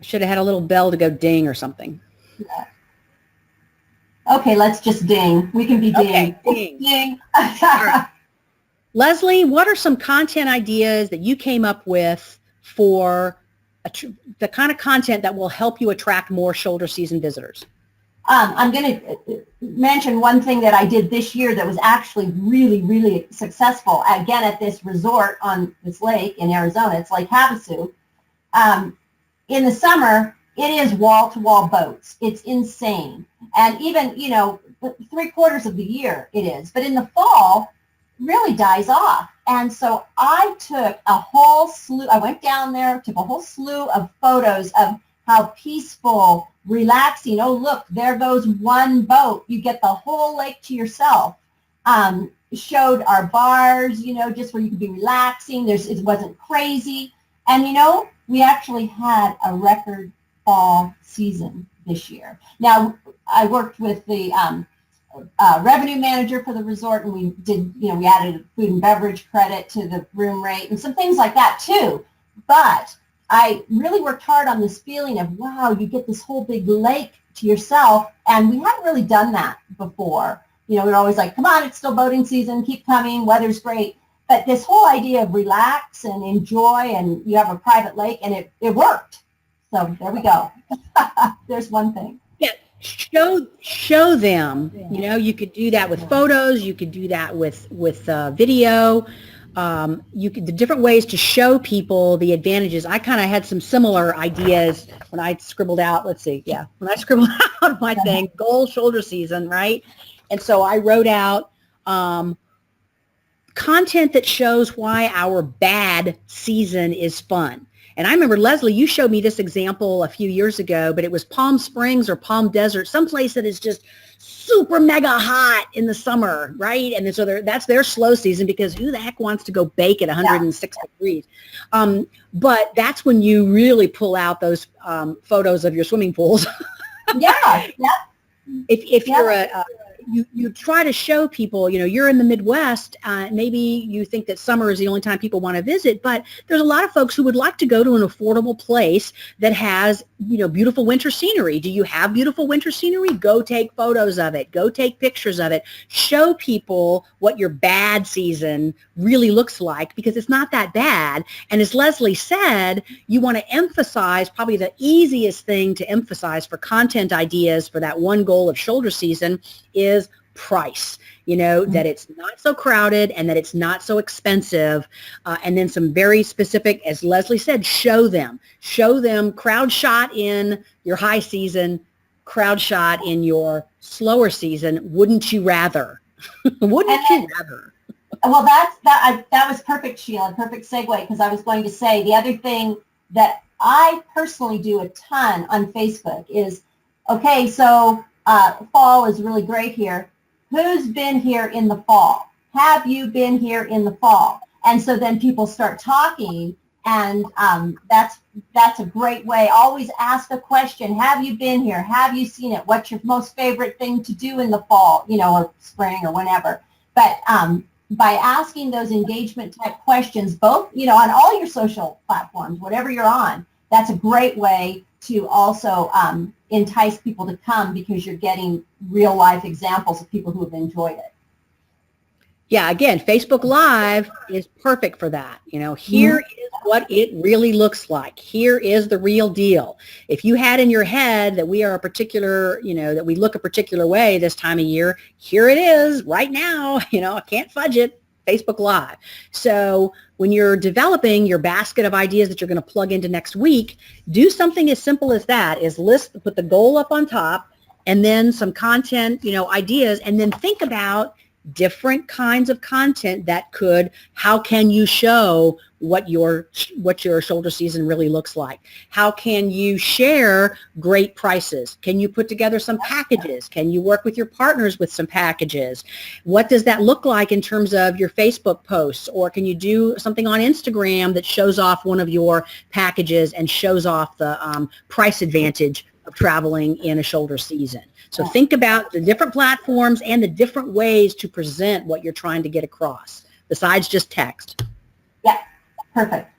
Should have had a little bell to go ding or something. Yeah. Okay, let's just ding. We can be ding. Okay, ding. Ding. All right. Leslie, what are some content ideas that you came up with for the kind of content that will help you attract more shoulder season visitors? I'm going to mention one thing that I did this year that was actually really, really successful. Again, at this resort on this lake in Arizona, it's Lake Havasu. In the summer, it is wall-to-wall boats. It's insane. And even, 3/4 of the year it is. But in the fall, really dies off. And so I took a whole slew, I went down there, took a whole slew of photos of how peaceful, relaxing. Oh, look, there goes one boat. You get the whole lake to yourself. Showed our bars, just where you could be relaxing. It wasn't crazy. And, we actually had a record fall season this year. Now, I worked with the revenue manager for the resort, and we did, we added food and beverage credit to the room rate and some things like that too. But I really worked hard on this feeling of, wow, you get this whole big lake to yourself, and we hadn't really done that before. We're always like, come on, it's still boating season, keep coming, weather's great. But this whole idea of relax and enjoy, and you have a private lake, and it worked. So there we go. There's one thing. Yeah, show them. You could do that with photos. You could do that with video. The different ways to show people the advantages. I kind of had some similar ideas when I scribbled out. When I scribbled out my thing, goal shoulder season, right? And so I wrote out content that shows why our bad season is fun. And I remember, Leslie, you showed me this example a few years ago, but it was Palm Springs or Palm Desert, someplace that is just super mega hot in the summer, right? And so that's their slow season, because who the heck wants to go bake at 106 degrees? But that's when you really pull out those photos of your swimming pools. Yeah. If you're you try to show people, you're in the Midwest, maybe you think that summer is the only time people want to visit, but there's a lot of folks who would like to go to an affordable place that has, beautiful winter scenery. Do you have beautiful winter scenery? Go take photos of it. Go take pictures of it. Show people what your bad season really looks like, because it's not that bad. And as Leslie said, you want to emphasize, probably the easiest thing to emphasize for content ideas for that one goal of shoulder season is price, that it's not so crowded and that it's not so expensive. And then some very specific, as Leslie said, show them crowd shot in your high season, crowd shot in your slower season. Wouldn't you rather? Wouldn't you rather? Well, that was perfect, Sheila, perfect segue, because I was going to say the other thing that I personally do a ton on Facebook is, okay, so fall is really great here. Who's been here in the fall? Have you been here in the fall? And so then people start talking, and that's a great way. Always ask a question. Have you been here? Have you seen it? What's your most favorite thing to do in the fall, or spring or whenever? But by asking those engagement type questions, both, on all your social platforms, whatever you're on, that's a great way to also entice people to come, because you're getting real life examples of people who have enjoyed it. Yeah, again, Facebook Live is perfect for that. Here is what it really looks like. Here is the real deal. If you had in your head that we are a particular, that we look a particular way this time of year, here it is right now. I can't fudge it. Facebook Live. So when you're developing your basket of ideas that you're going to plug into next week, do something as simple as that, is put the goal up on top, and then some content, ideas, and then think about different kinds of content how can you show what your shoulder season really looks like? How can you share great prices? Can you put together some packages? Can you work with your partners with some packages? What does that look like in terms of your Facebook posts? Or can you do something on Instagram that shows off one of your packages and shows off the price advantage of traveling in a shoulder season? So think about the different platforms and the different ways to present what you're trying to get across, besides just text. Yeah, perfect.